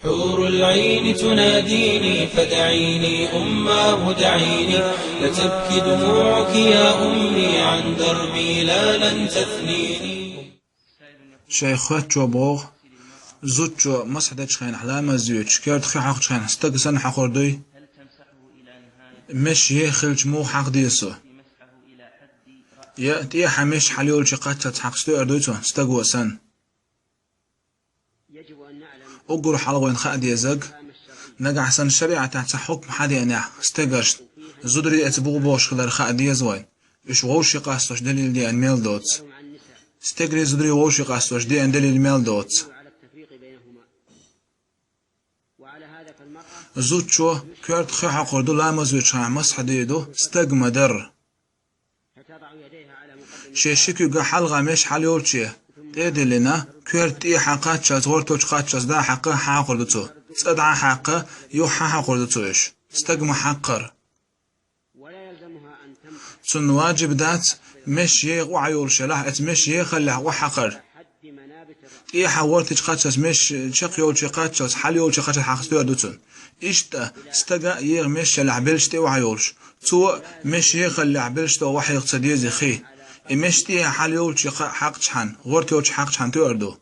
حور العين تناديني فدعيني أماه دعيني، لتبكي دموعك يا أمي عن دربي لا لن تثنيني. شيخات جوبوغ زوجو مسحدة خين حلامة زيوش كيرت خي حق خين استقسن حقور دي مش يخلج مو حق ديسو يا تي حمش حليول شقات حق ستو اردوتو استقوا سن أقول حلوين خاد يزق نجح سن الشريعة تحت حكم حد أنا استقرش زودري أتبغ بوش خلال خاد يزوين إيش ووش قاستوش دليل دي أنميل دوتس استقري زودري ووش قاستوش دي أن دليل ميل دوتس زوجو كرت خي حقور دو لامز ويشع مسح ديدو استق مدر شيشيكو قا حلغة مش حليولشي تيدي لنا كرت إي حقات شاز غورتوش قات شاز دا حقا حقور دوتو صدع حقا يو حقور دوتو إيش استق محقر سن واجب دات مش يغ وعيول شلاح ات مش يخلح وحقر إيه حورتش قاتشاس مش شقيول شقاتشاس حليول شقاتشاس حقستو دوتون إشتا استجا يغ مش لعبلش تي وعيولش تو مش يخل لعبلش تو وحي اقتصادي زي خي مش تي حليول شق حقش حن غورتيول حقش حن تو أردو